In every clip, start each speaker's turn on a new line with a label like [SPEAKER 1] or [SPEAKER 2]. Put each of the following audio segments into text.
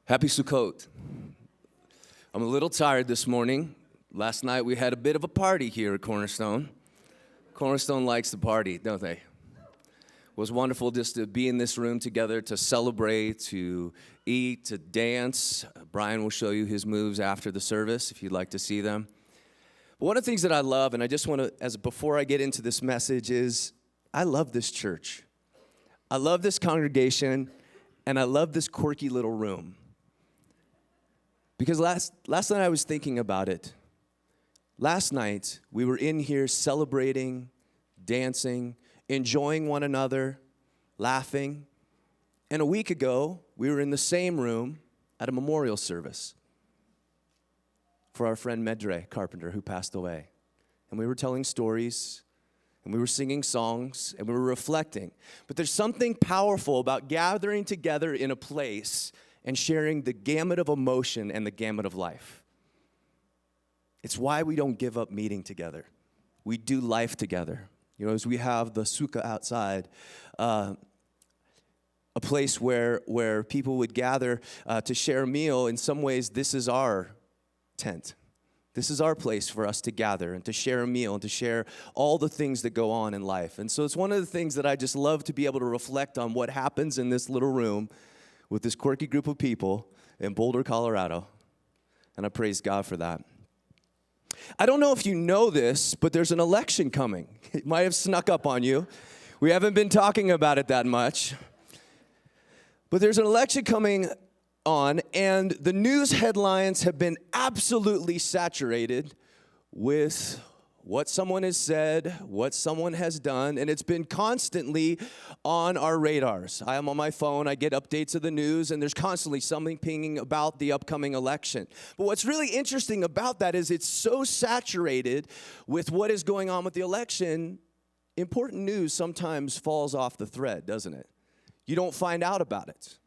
[SPEAKER 1] Happy Sukkot. I'm a little tired this morning. Last night we had a bit of a party here at Cornerstone. Cornerstone likes to party, don't they? It was wonderful just to be in this room together, to celebrate, to eat, to dance. Brian will show you his moves after the service if you'd like to see them. But one of the things that I love, and I just want to, before I get into this message, is I love this church. I love this congregation, and I love this quirky little room. Because last night I was thinking about it. Last night we were in here celebrating, dancing, enjoying one another, laughing. And a week ago, we were in the same room at a memorial service for our friend Medre Carpenter, who passed away. And we were telling stories, and we were singing songs, and we were reflecting. But there's something powerful about gathering together in a place and sharing the gamut of emotion and the gamut of life. It's why we don't give up meeting together. We do life together. You know, as we have the sukkah outside, a place where people would gather to share a meal. In some ways, this is our tent. This is our place for us to gather and to share a meal and to share all the things that go on in life. And so it's one of the things that I just love to be able to reflect on what happens in this little room with this quirky group of people in Boulder, Colorado. And I praise God for that. I don't know if you know this, but there's an election coming. It might have snuck up on you. We haven't been talking about it that much. But there's an election coming on, and the news headlines have been absolutely saturated with what someone has said, what someone has done, and it's been constantly on our radars. I am on my phone, I get updates of the news, and there's constantly something pinging about the upcoming election. But what's really interesting about that is it's so saturated with what is going on with the election, important news sometimes falls off the thread, doesn't it? You don't find out about it.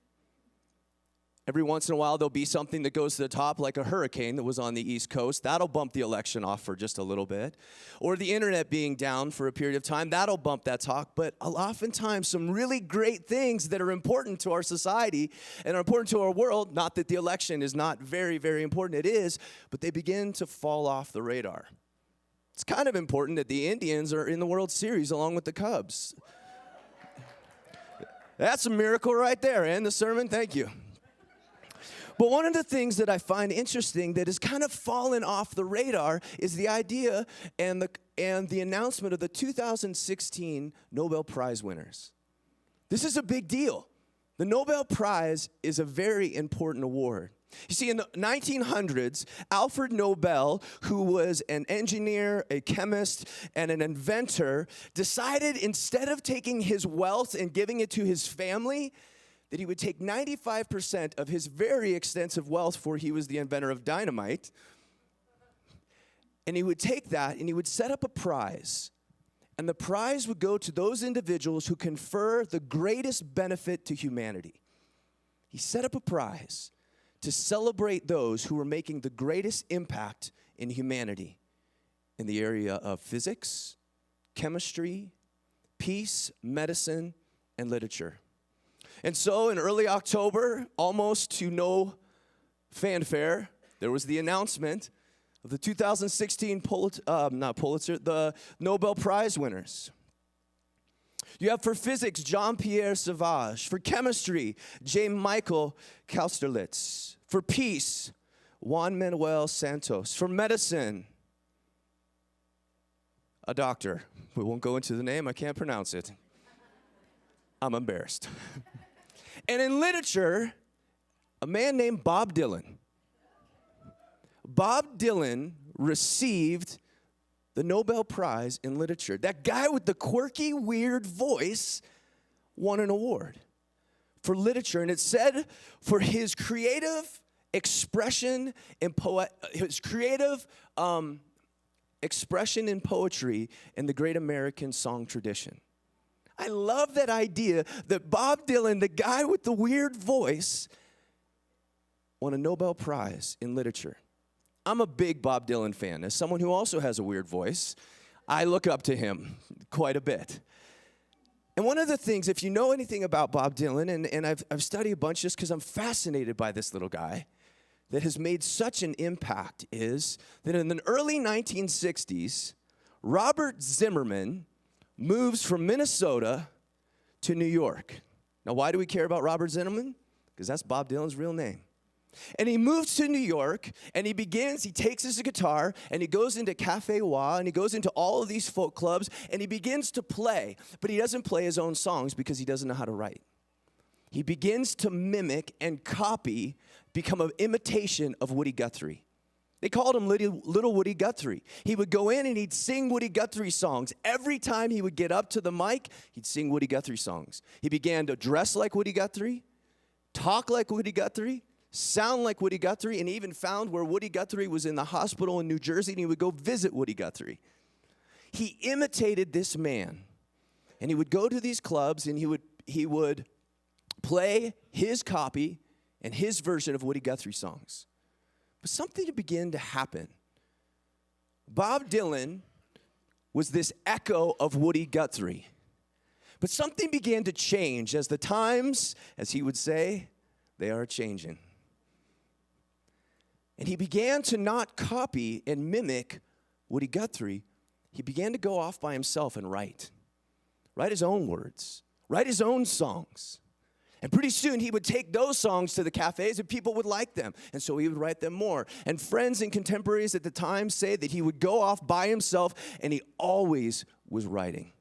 [SPEAKER 1] Every once in a while, there'll be something that goes to the top, like a hurricane that was on the East Coast. That'll bump the election off for just a little bit. Or the internet being down for a period of time. That'll bump that talk. But oftentimes, some really great things that are important to our society and are important to our world, not that the election is not very, very important, it is, but they begin to fall off the radar. It's kind of important that the Indians are in the World Series along with the Cubs. That's a miracle right there. And the sermon, thank you. But one of the things that I find interesting that has kind of fallen off the radar is the idea and the announcement of the 2016 Nobel Prize winners. This is a big deal. The Nobel Prize is a very important award. You see, in the 1900s, Alfred Nobel, who was an engineer, a chemist, and an inventor, decided instead of taking his wealth and giving it to his family, that he would take 95% of his very extensive wealth, for he was the inventor of dynamite, and he would take that and he would set up a prize. And the prize would go to those individuals who confer the greatest benefit to humanity. He set up a prize to celebrate those who were making the greatest impact in humanity in the area of physics, chemistry, peace, medicine, and literature. And so in early October, almost to no fanfare, there was the announcement of the 2016 the Nobel Prize winners. You have for physics, Jean-Pierre Sauvage. For chemistry, J. Michael Kausterlitz. For peace, Juan Manuel Santos. For medicine, a doctor. We won't go into the name, I can't pronounce it. I'm embarrassed. And in literature, a man named Bob Dylan. Bob Dylan received the Nobel Prize in literature. That guy with the quirky, weird voice won an award for literature. And it said for his creative expression in expression in poetry in the great American song tradition. I love that idea that Bob Dylan, the guy with the weird voice, won a Nobel Prize in literature. I'm a big Bob Dylan fan. As someone who also has a weird voice, I look up to him quite a bit. And one of the things, if you know anything about Bob Dylan, and I've studied a bunch just because I'm fascinated by this little guy that has made such an impact, is that in the early 1960s, Robert Zimmerman moves from Minnesota to New York. Now, why do we care about Robert Zimmerman? Because that's Bob Dylan's real name. And he moves to New York, and he takes his guitar, and he goes into Cafe Wha, and he goes into all of these folk clubs, and he begins to play. But he doesn't play his own songs because he doesn't know how to write. He begins to mimic and copy, become an imitation of Woody Guthrie. They called him Little Woody Guthrie. He would go in and he'd sing Woody Guthrie songs. Every time he would get up to the mic, he'd sing Woody Guthrie songs. He began to dress like Woody Guthrie, talk like Woody Guthrie, sound like Woody Guthrie, and even found where Woody Guthrie was in the hospital in New Jersey, and he would go visit Woody Guthrie. He imitated this man, and he would go to these clubs, and he would play his copy and his version of Woody Guthrie songs. But something began to happen. Bob Dylan was this echo of Woody Guthrie. But something began to change as the times, as he would say, they are changing. And he began to not copy and mimic Woody Guthrie. He began to go off by himself and write his own words, write his own songs. And pretty soon he would take those songs to the cafes and people would like them. And so he would write them more. And friends and contemporaries at the time say that he would go off by himself and he always was writing.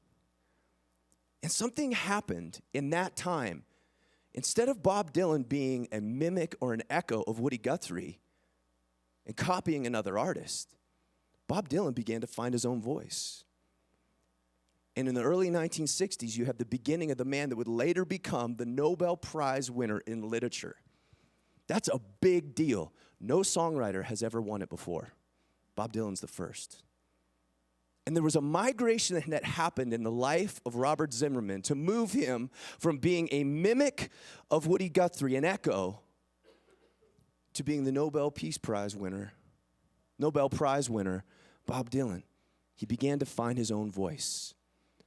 [SPEAKER 1] And something happened in that time. Instead of Bob Dylan being a mimic or an echo of Woody Guthrie and copying another artist, Bob Dylan began to find his own voice. And in the early 1960s, you have the beginning of the man that would later become the Nobel Prize winner in literature. That's a big deal. No songwriter has ever won it before. Bob Dylan's the first. And there was a migration that happened in the life of Robert Zimmerman to move him from being a mimic of Woody Guthrie, an echo, to being the Nobel Prize winner, Bob Dylan. He began to find his own voice.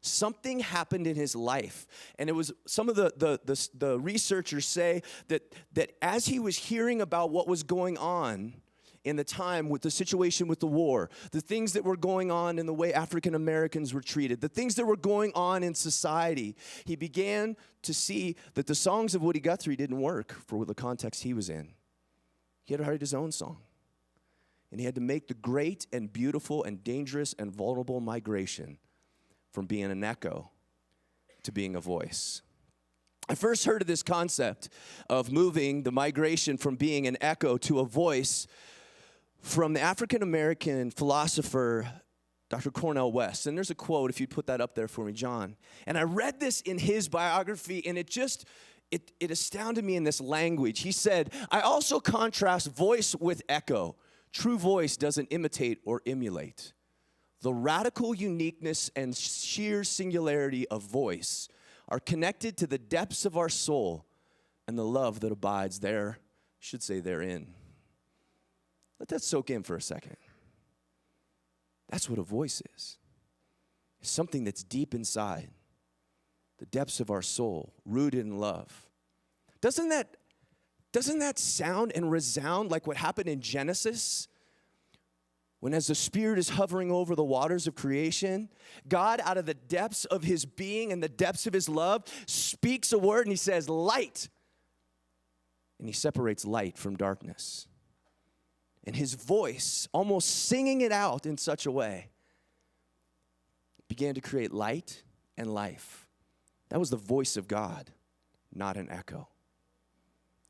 [SPEAKER 1] Something happened in his life, and it was some of the researchers say that as he was hearing about what was going on in the time with the situation with the war, the things that were going on in the way African Americans were treated, the things that were going on in society, he began to see that the songs of Woody Guthrie didn't work for the context he was in. He had to write his own song, and he had to make the great and beautiful and dangerous and vulnerable migration from being an echo to being a voice. I first heard of this concept of moving the migration from being an echo to a voice from the African-American philosopher, Dr. Cornel West. And there's a quote, if you'd put that up there for me, John. And I read this in his biography, and it astounded me in this language. He said, I also contrast voice with echo. True voice doesn't imitate or emulate. The radical uniqueness and sheer singularity of voice are connected to the depths of our soul and the love that abides there, should say therein. Let that soak in for a second. That's what a voice is. It's something that's deep inside, the depths of our soul, rooted in love. Doesn't that sound and resound like what happened in Genesis? When as the Spirit is hovering over the waters of creation, God, out of the depths of his being and the depths of his love, speaks a word and he says, light. And he separates light from darkness. And his voice, almost singing it out in such a way, began to create light and life. That was the voice of God, not an echo.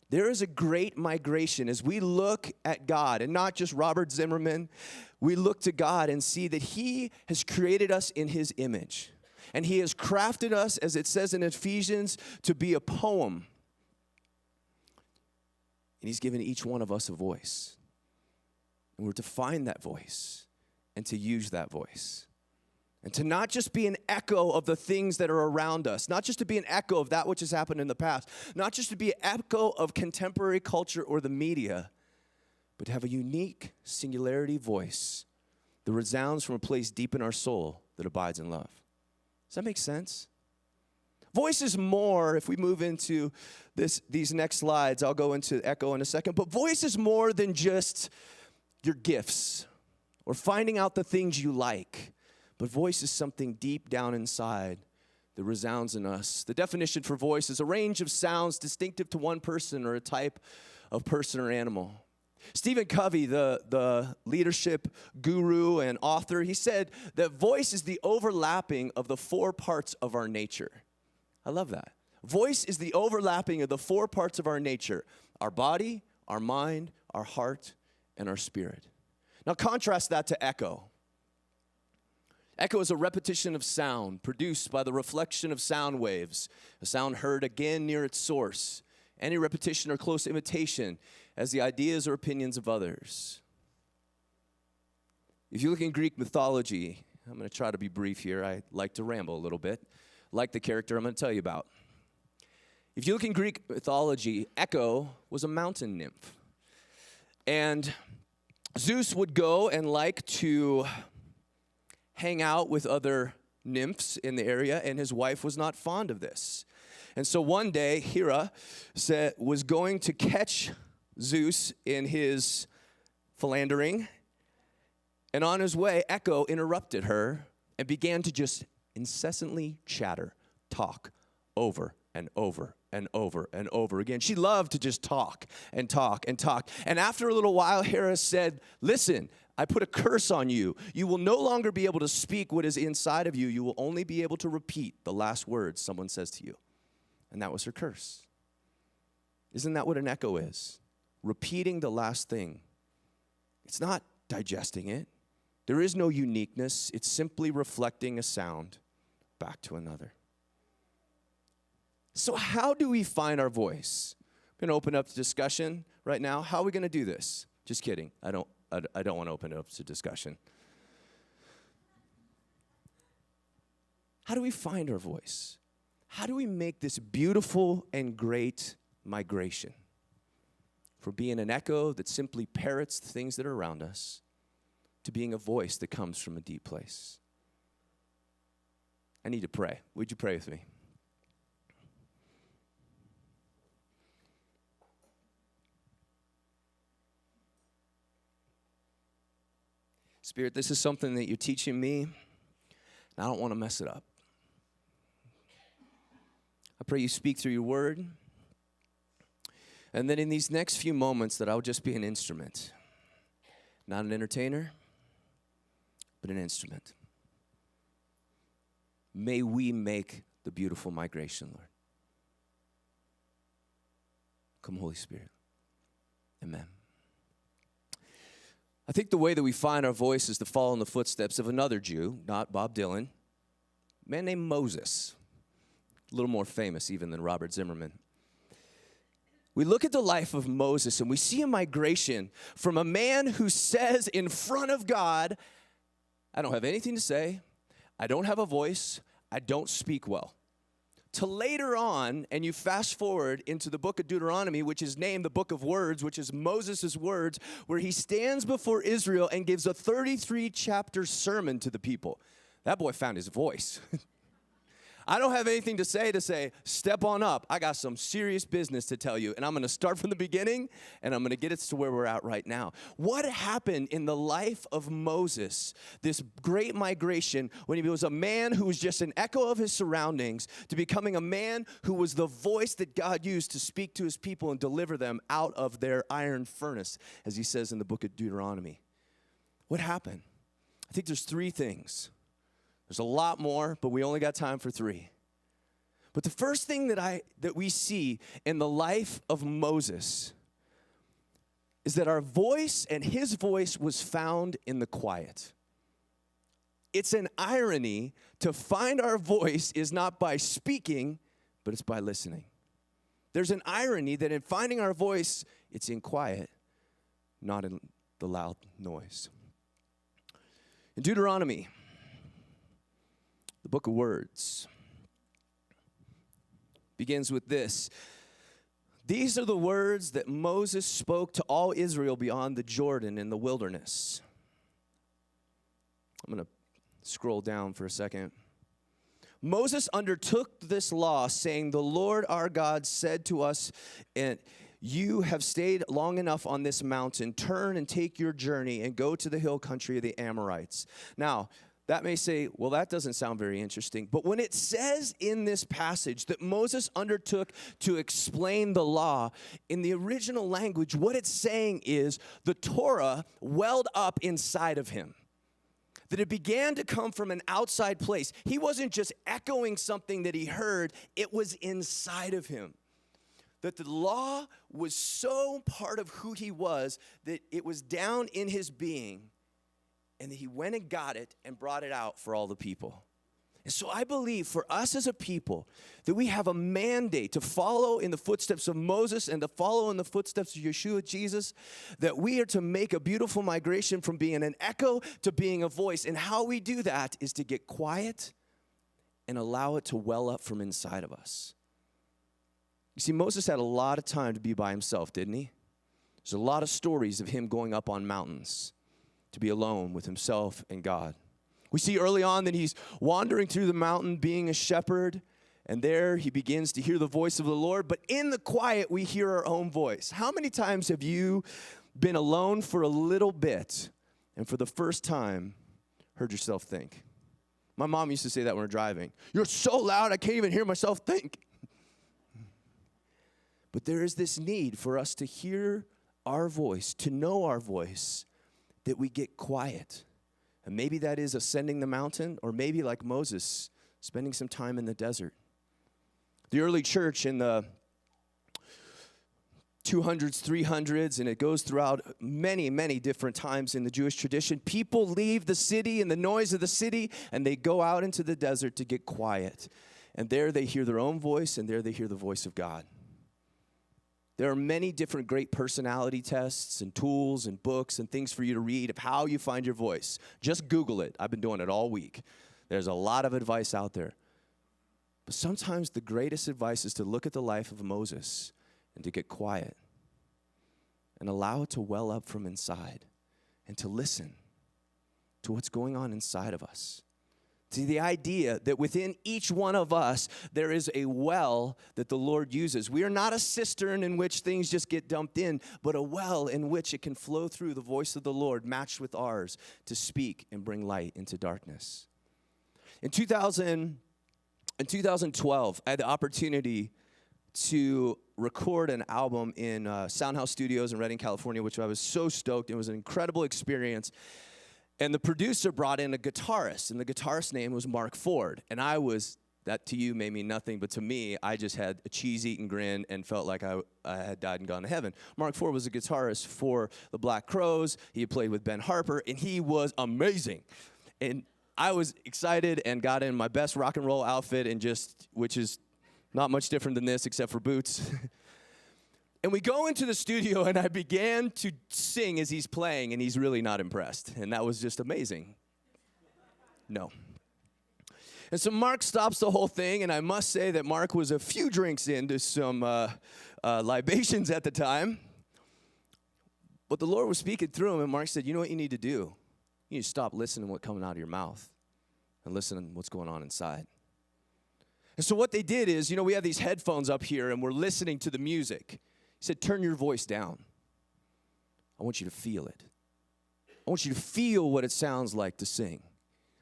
[SPEAKER 1] There is a great migration as we look at God, and not just Robert Zimmerman. We look to God and see that he has created us in his image. And he has crafted us, as it says in Ephesians, to be a poem. And he's given each one of us a voice. And we're to find that voice and to use that voice. And to not just be an echo of the things that are around us, not just to be an echo of that which has happened in the past, not just to be an echo of contemporary culture or the media, but to have a unique singularity voice that resounds from a place deep in our soul that abides in love. Does that make sense?
[SPEAKER 2] voice is more, if we move into these next slides, I'll go into echo in a second, but voice is more than just your gifts or finding out the things you like. But voice is something deep down inside that resounds in us. The definition for voice is a range of sounds distinctive to one person or a type of person or animal. Stephen Covey, the leadership guru and author, he said that voice is the overlapping of the four parts of our nature. I love that. Voice is the overlapping of the four parts of our nature: our body, our mind, our heart, and our spirit. Now contrast that to echo. Echo is a repetition of sound produced by the reflection of sound waves, a sound heard again near its source. Any repetition or close imitation as the ideas or opinions of others. If you look in Greek mythology, I'm going to try to be brief here. I like to ramble a little bit, like the character I'm going to tell you about. If you look in Greek mythology, Echo was a mountain nymph. And Zeus would go and like to hang out with other nymphs in the area, and his wife was not fond of this. And so one day, Hera was going to catch Zeus in his philandering, and on his way, Echo interrupted her and began to just incessantly chatter, talk over and over and over and over again. She loved to just talk and talk and talk. And after a little while, Hera said, "Listen, I put a curse on you. You will no longer be able to speak what is inside of you. You will only be able to repeat the last words someone says to you." And that was her curse. Isn't that what an echo is? Repeating the last thing. It's not digesting it. There is no uniqueness. It's simply reflecting a sound back to another. So how do we find our voice? I'm going to open up the discussion right now. How are we going to do this? Just kidding. I don't want to open it up to discussion. How do we find our voice? How do we make this beautiful and great migration from being an echo that simply parrots the things that are around us to being a voice that comes from a deep place? I need to pray. Would you pray with me? Spirit, this is something that you're teaching me, and I don't want to mess it up. I pray you speak through your word, and then in these next few moments that I'll just be an instrument, not an entertainer, but an instrument. May we make the beautiful migration, Lord. Come, Holy Spirit. Amen. I think the way that we find our voice is to follow in the footsteps of another Jew, not Bob Dylan, a man named Moses, a little more famous even than Robert Zimmerman. We look at the life of Moses and we see a migration from a man who says in front of God, "I don't have anything to say, I don't have a voice, I don't speak well," to later on, and you fast forward into the book of Deuteronomy, which is named the book of words, which is Moses' words, where he stands before Israel and gives a 33-chapter sermon to the people. That boy found his voice. I don't have anything to say, step on up. I got some serious business to tell you, and I'm going to start from the beginning, and I'm going to get us to where we're at right now. What happened in the life of Moses, this great migration, when he was a man who was just an echo of his surroundings, to becoming a man who was the voice that God used to speak to his people and deliver them out of their iron furnace, as he says in the book of Deuteronomy? What happened? I think there's three things. There's a lot more, but we only got time for three. But the first thing that we see in the life of Moses is that our voice and his voice was found in the quiet. It's an irony to find our voice is not by speaking, but it's by listening. There's an irony that in finding our voice, it's in quiet, not in the loud noise. In Deuteronomy, the book of words begins with this. These are the words that Moses spoke to all Israel beyond the Jordan in the wilderness. I'm going to scroll down for a second. Moses undertook this law, saying, the Lord our God said to us, and you have stayed long enough on this mountain. Turn and take your journey and go to the hill country of the Amorites. Now, that may say, well, that doesn't sound very interesting. But when it says in this passage that Moses undertook to explain the law, in the original language, what it's saying is the Torah welled up inside of him. That it began to come from an outside place. He wasn't just echoing something that he heard, it was inside of him. That the law was so part of who he was that it was down in his being, and that he went and got it and brought it out for all the people. And so I believe for us as a people that we have a mandate to follow in the footsteps of Moses and to follow in the footsteps of Yeshua, Jesus, that we are to make a beautiful migration from being an echo to being a voice. And how we do that is to get quiet and allow it to well up from inside of us. You see, Moses had a lot of time to be by himself, didn't he? There's a lot of stories of him going up on mountains to be alone with himself and God. We see early on that he's wandering through the mountain being a shepherd, and there he begins to hear the voice of the Lord. But in the quiet, we hear our own voice. How many times have you been alone for a little bit and for the first time heard yourself think? My mom used to say that when we're driving. You're so loud, I can't even hear myself think. But there is this need for us to hear our voice, to know our voice, that we get quiet. And maybe that is ascending the mountain, or maybe like Moses, spending some time in the desert. The early church in the 200s, 300s, and it goes throughout many, many different times in the Jewish tradition. People leave the city and the noise of the city, and they go out into the desert to get quiet. And there they hear their own voice, and there they hear the voice of God. There are many different great personality tests and tools and books and things for you to read of how you find your voice. Just Google it. I've been doing it all week. There's a lot of advice out there. But sometimes the greatest advice is to look at the life of Moses and to get quiet and allow it to well up from inside and to listen to what's going on inside of us. See, the idea that within each one of us, there is a well that the Lord uses. We are not a cistern in which things just get dumped in, but a well in which it can flow through the voice of the Lord matched with ours to speak and bring light into darkness. In 2012, I had the opportunity to record an album in Soundhouse Studios in Redding, California, which I was so stoked. It was an incredible experience. And the producer brought in a guitarist, and the guitarist's name was Mark Ford. And that to you may mean nothing, but to me, I just had a cheese-eating grin and felt like I had died and gone to heaven. Mark Ford was a guitarist for the Black Crowes. He had played with Ben Harper, and he was amazing. And I was excited and got in my best rock and roll outfit, which is not much different than this except for boots. And we go into the studio, and I began to sing as he's playing, and he's really not impressed. And that was just amazing. No. And so Mark stops the whole thing, and I must say that Mark was a few drinks into some libations at the time. But the Lord was speaking through him, and Mark said, you know what you need to do? You need to stop listening to what's coming out of your mouth and listen to what's going on inside. And so what they did is, we have these headphones up here, and we're listening to the music. He said, turn your voice down. I want you to feel it. I want you to feel what it sounds like to sing.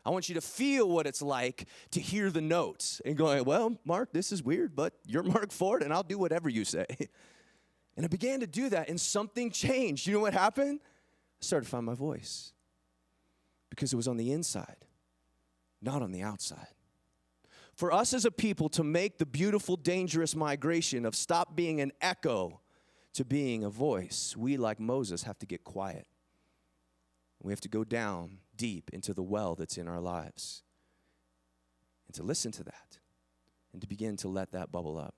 [SPEAKER 2] I want you to feel what it's like to hear the notes and going, well, Mark, this is weird, but you're Mark Ford, and I'll do whatever you say. And I began to do that, and something changed. You know what happened? I started to find my voice because it was on the inside, not on the outside. For us as a people to make the beautiful, dangerous migration of stop being an echo to being a voice, we, like Moses, have to get quiet. We have to go down deep into the well that's in our lives and to listen to that and to begin to let that bubble up.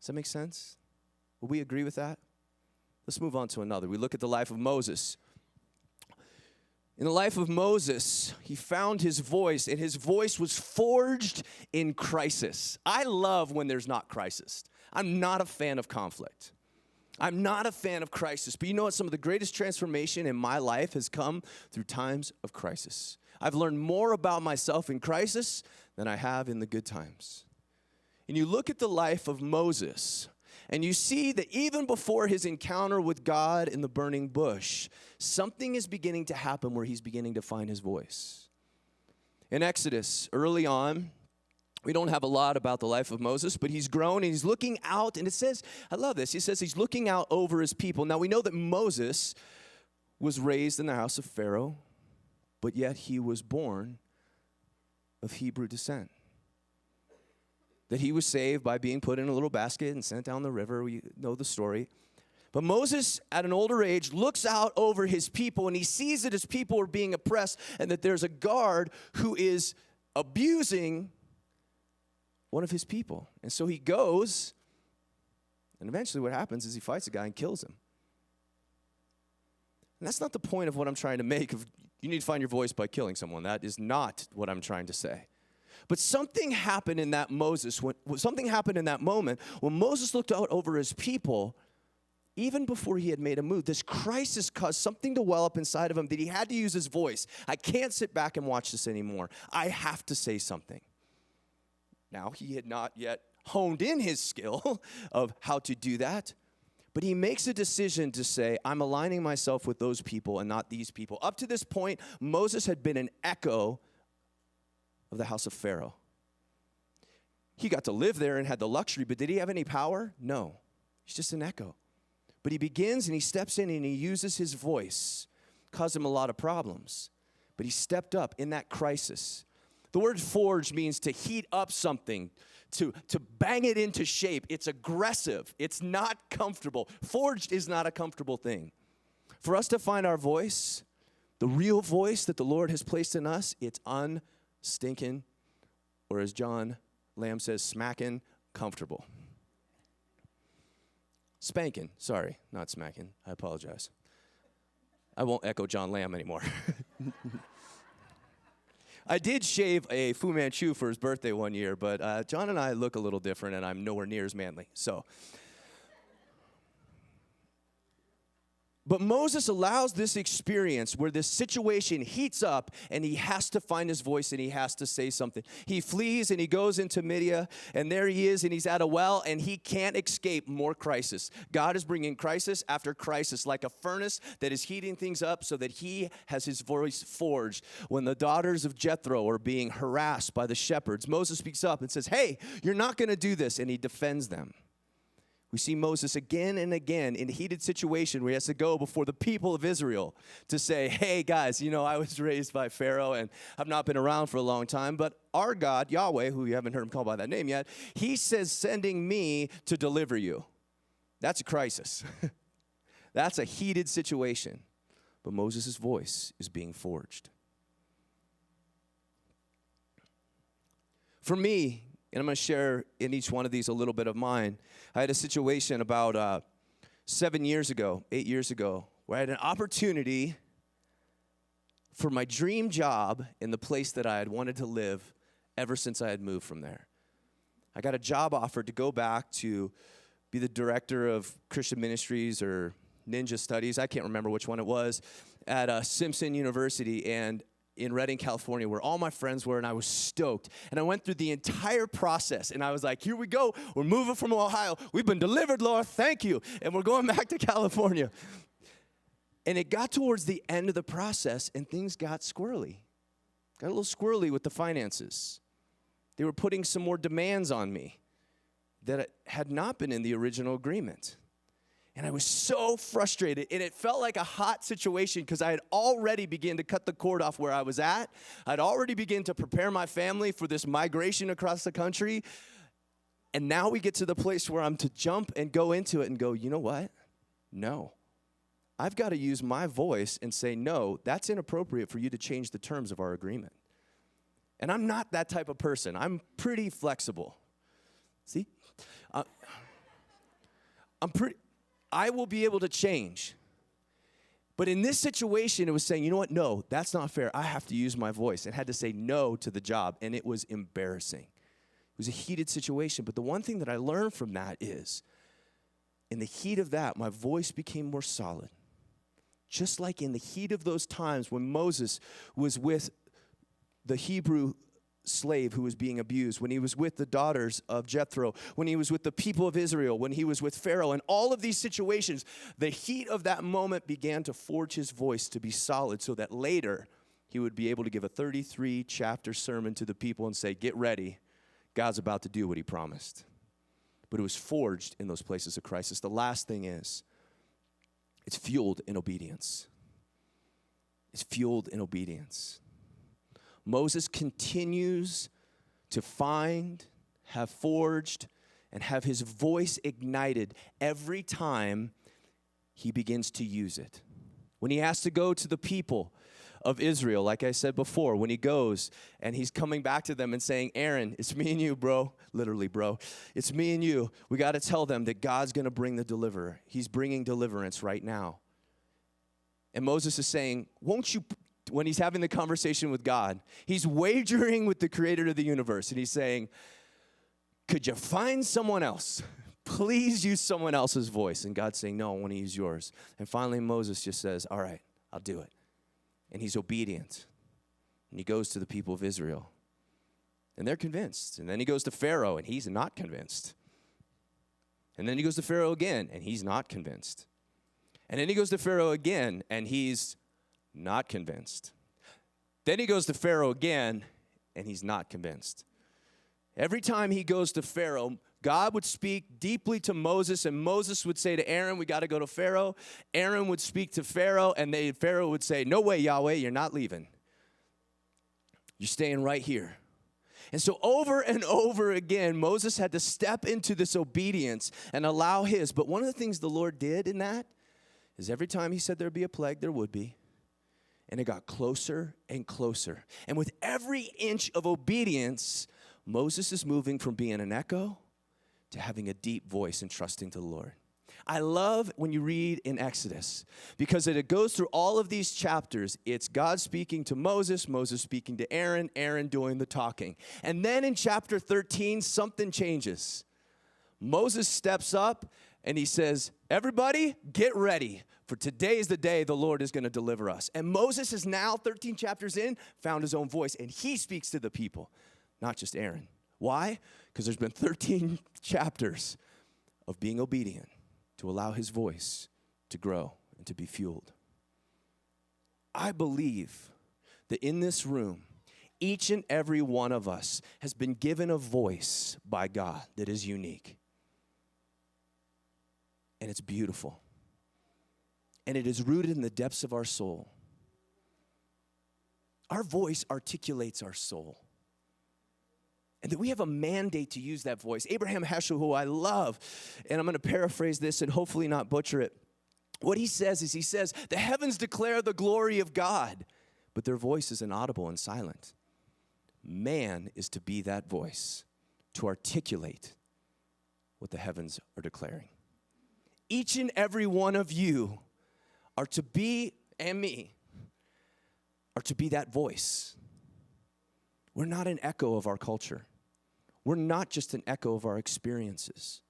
[SPEAKER 2] Does that make sense? Will we agree with that? Let's move on to another. We look at the life of Moses. In the life of Moses, he found his voice, and his voice was forged in crisis. I love when there's not crisis. I'm not a fan of conflict. I'm not a fan of crisis, but you know what? Some of the greatest transformation in my life has come through times of crisis. I've learned more about myself in crisis than I have in the good times. And you look at the life of Moses, and you see that even before his encounter with God in the burning bush, something is beginning to happen where he's beginning to find his voice. In Exodus, early on, we don't have a lot about the life of Moses, but he's grown and he's looking out, and it says, I love this, he says he's looking out over his people. Now we know that Moses was raised in the house of Pharaoh, but yet he was born of Hebrew descent. That he was saved by being put in a little basket and sent down the river. We know the story. But Moses, at an older age, looks out over his people, and he sees that his people are being oppressed and that there's a guard who is abusing one of his people. And so he goes, and eventually what happens is he fights a guy and kills him. And that's not the point of what I'm trying to make. You need to find your voice by killing someone. That is not what I'm trying to say. But something happened in that something happened in that moment when Moses looked out over his people, even before he had made a move. This crisis caused something to well up inside of him that he had to use his voice. I can't sit back and watch this anymore. I have to say something. Now, he had not yet honed in his skill of how to do that, but he makes a decision to say, I'm aligning myself with those people and not these people. Up to this point, Moses had been an echo of the house of Pharaoh. He got to live there and had the luxury, but did he have any power? No. He's just an echo. But he begins and he steps in and he uses his voice. Caused him a lot of problems. But he stepped up in that crisis. The word forge means to heat up something, to bang it into shape. It's aggressive. It's not comfortable. Forged is not a comfortable thing. For us to find our voice, the real voice that the Lord has placed in us, it's unstinking, or as John Lamb says, smacking comfortable. Spanking, sorry, not smacking. I apologize. I won't echo John Lamb anymore. I did shave a Fu Manchu for his birthday one year, but John and I look a little different, and I'm nowhere near as manly. But Moses allows this experience where this situation heats up and he has to find his voice and he has to say something. He flees and he goes into Midian, and there he is, and he's at a well, and he can't escape more crisis. God is bringing crisis after crisis, like a furnace that is heating things up so that he has his voice forged. When the daughters of Jethro are being harassed by the shepherds, Moses speaks up and says, hey, you're not going to do this, and he defends them. We see Moses again and again in a heated situation where he has to go before the people of Israel to say, hey, guys, you know, I was raised by Pharaoh and I've not been around for a long time, but our God, Yahweh, who you haven't heard him called by that name yet, he says, sending me to deliver you. That's a crisis. That's a heated situation. But Moses' voice is being forged. For me, and I'm going to share in each one of these a little bit of mine. I had a situation about 8 years ago, where I had an opportunity for my dream job in the place that I had wanted to live ever since I had moved from there. I got a job offer to go back to be the director of Christian ministries or ninja studies. I can't remember which one it was, at Simpson University, and in Redding, California, where all my friends were, and I was stoked. And I went through the entire process, and I was like, here we go. We're moving from Ohio. We've been delivered, Lord. Thank you. And we're going back to California. And it got towards the end of the process, and things got squirrely. Got a little squirrely with the finances. They were putting some more demands on me that had not been in the original agreement. And I was so frustrated, and it felt like a hot situation because I had already begun to cut the cord off where I was at. I'd already begun to prepare my family for this migration across the country. And now we get to the place where I'm to jump and go into it and go, you know what? No. I've got to use my voice and say, no, that's inappropriate for you to change the terms of our agreement. And I'm not that type of person. I'm pretty flexible. See? I will be able to change. But in this situation, it was saying, you know what? No, that's not fair. I have to use my voice, and had to say no to the job, and it was embarrassing. It was a heated situation, but the one thing that I learned from that is in the heat of that, my voice became more solid. Just like in the heat of those times when Moses was with the Hebrew slave who was being abused, when he was with the daughters of Jethro, when he was with the people of Israel, when he was with Pharaoh, and all of these situations, the heat of that moment began to forge his voice to be solid so that later he would be able to give a 33-chapter sermon to the people and say, get ready, God's about to do what he promised. But it was forged in those places of crisis. The last thing is, it's fueled in obedience. It's fueled in obedience. Moses continues to find, have forged, and have his voice ignited every time he begins to use it. When he has to go to the people of Israel, like I said before, when he goes and he's coming back to them and saying, Aaron, it's me and you, bro. Literally, bro. It's me and you. We got to tell them that God's going to bring the deliverer. He's bringing deliverance right now. And Moses is saying, won't you, when he's having the conversation with God, he's wagering with the creator of the universe. And he's saying, could you find someone else? Please use someone else's voice. And God's saying, no, I want to use yours. And finally, Moses just says, all right, I'll do it. And he's obedient. And he goes to the people of Israel. And they're convinced. And then he goes to Pharaoh, and he's not convinced. And then he goes to Pharaoh again, and he's not convinced. And then he goes to Pharaoh again, and he's not convinced. Then he goes to Pharaoh again, and he's not convinced. Every time he goes to Pharaoh, God would speak deeply to Moses, and Moses would say to Aaron, we got to go to Pharaoh. Aaron would speak to Pharaoh, and Pharaoh would say, no way, Yahweh, you're not leaving. You're staying right here. And so over and over again, Moses had to step into this obedience and allow his. But one of the things the Lord did in that is every time he said there'd be a plague, there would be. And it got closer and closer. And with every inch of obedience, Moses is moving from being an echo to having a deep voice and trusting to the Lord. I love when you read in Exodus because it goes through all of these chapters. It's God speaking to Moses, Moses speaking to Aaron, Aaron doing the talking. And then in chapter 13, something changes. Moses steps up and he says, everybody get ready, for today is the day the Lord is going to deliver us. And Moses is now 13 chapters in, found his own voice, and he speaks to the people, not just Aaron. Why? Because there's been 13 chapters of being obedient to allow his voice to grow and to be fueled. I believe that in this room, each and every one of us has been given a voice by God that is unique. And it's beautiful. And it is rooted in the depths of our soul. Our voice articulates our soul. And that we have a mandate to use that voice. Abraham Heschel, who I love, and I'm going to paraphrase this and hopefully not butcher it. What he says is, the heavens declare the glory of God, but their voice is inaudible and silent. Man is to be that voice, to articulate what the heavens are declaring. Each and every one of you are to be, and me, are to be that voice. We're not an echo of our culture. We're not just an echo of our experiences.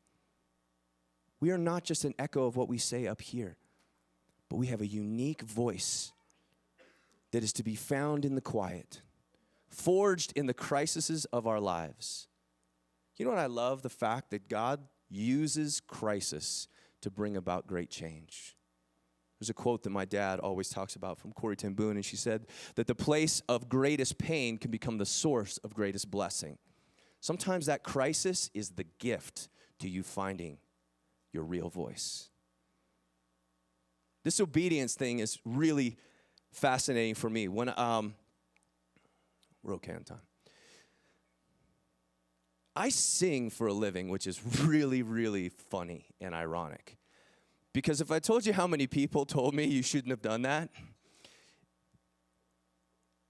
[SPEAKER 2] We are not just an echo of what we say up here, but we have a unique voice that is to be found in the quiet, forged in the crises of our lives. You know what I love? The fact that God uses crisis to bring about great change. There's a quote that my dad always talks about from Corrie ten Boom, and she said that the place of greatest pain can become the source of greatest blessing. Sometimes that crisis is the gift to you finding your real voice. This obedience thing is really fascinating for me. When we're okay on time. I sing for a living, which is really, really funny and ironic. Because if I told you how many people told me you shouldn't have done that,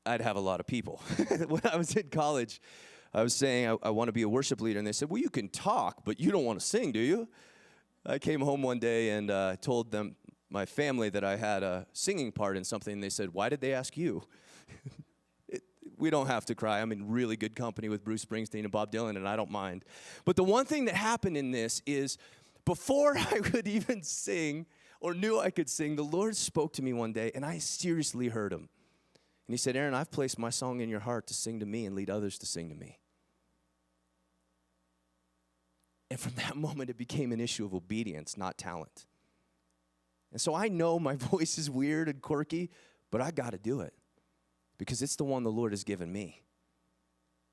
[SPEAKER 2] I'd have a lot of people. When I was in college, I was saying I want to be a worship leader, and they said, well, you can talk, but you don't want to sing, do you? I came home one day and told them, my family, that I had a singing part in something, and they said, why did they ask you? We don't have to cry. I'm in really good company with Bruce Springsteen and Bob Dylan, and I don't mind. But the one thing that happened in this is Before I could even sing or knew I could sing, the Lord spoke to me one day, and I seriously heard him. And he said, Aaron, I've placed my song in your heart to sing to me and lead others to sing to me. And from that moment, it became an issue of obedience, not talent. And so I know my voice is weird and quirky, but I got to do it because it's the one the Lord has given me.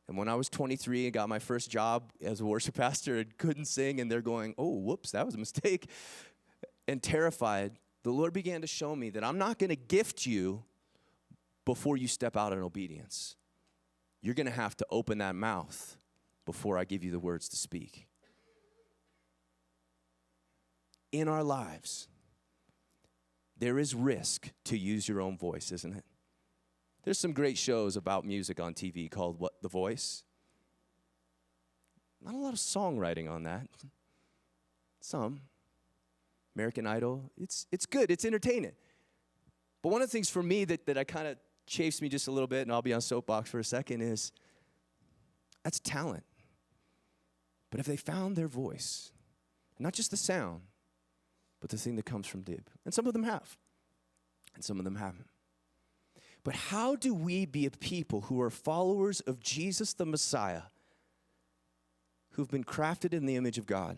[SPEAKER 2] And when I was 23 and got my first job as a worship pastor and couldn't sing, and they're going, oh, whoops, that was a mistake, and terrified, the Lord began to show me that I'm not going to gift you before you step out in obedience. You're going to have to open that mouth before I give you the words to speak. In our lives, there is risk to use your own voice, isn't it? There's some great shows about music on TV called What? The Voice. Not a lot of songwriting on that. Some. American Idol. It's good. It's entertaining. But one of the things for me that I kind of chafes me just a little bit, and I'll be on soapbox for a second, is that's talent. But if they found their voice, not just the sound, but the thing that comes from deep. And some of them have. And some of them haven't. But how do we be a people who are followers of Jesus the Messiah, who've been crafted in the image of God,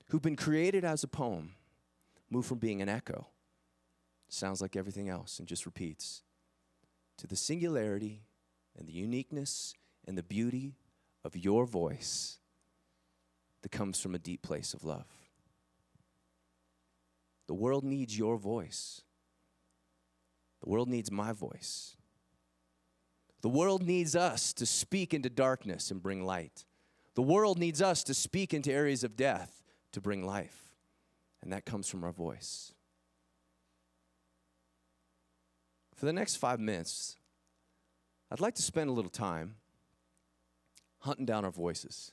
[SPEAKER 2] who've been created as a poem, move from being an echo, sounds like everything else and just repeats, to the singularity and the uniqueness and the beauty of your voice that comes from a deep place of love? The world needs your voice. The world needs my voice. The world needs us to speak into darkness and bring light. The world needs us to speak into areas of death to bring life. And that comes from our voice. For the next 5 minutes, I'd like to spend a little time hunting down our voices.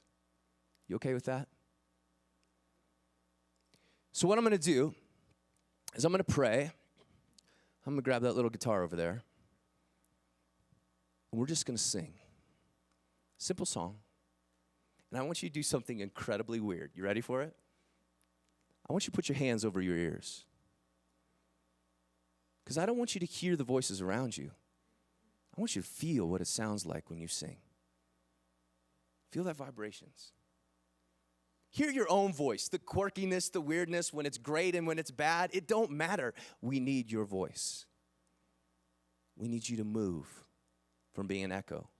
[SPEAKER 2] You okay with that? So what I'm going to do is I'm going to pray. I'm going to grab that little guitar over there. And we're just going to sing. Simple song. And I want you to do something incredibly weird. You ready for it? I want you to put your hands over your ears. Because I don't want you to hear the voices around you. I want you to feel what it sounds like when you sing. Feel that vibrations. Hear your own voice, the quirkiness, the weirdness, when it's great and when it's bad. It don't matter. We need your voice. We need you to move from being an echo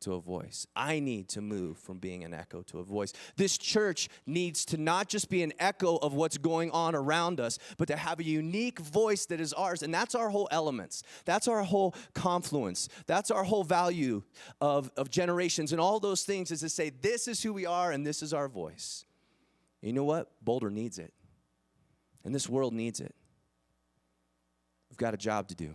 [SPEAKER 2] to a voice. I need to move from being an echo to a voice. This church needs to not just be an echo of what's going on around us, but to have a unique voice that is ours. And that's our whole elements. That's our whole confluence. That's our whole value of generations and all those things, is to say this is who we are and this is our voice. You know what? Boulder needs it. And this world needs it. We've got a job to do.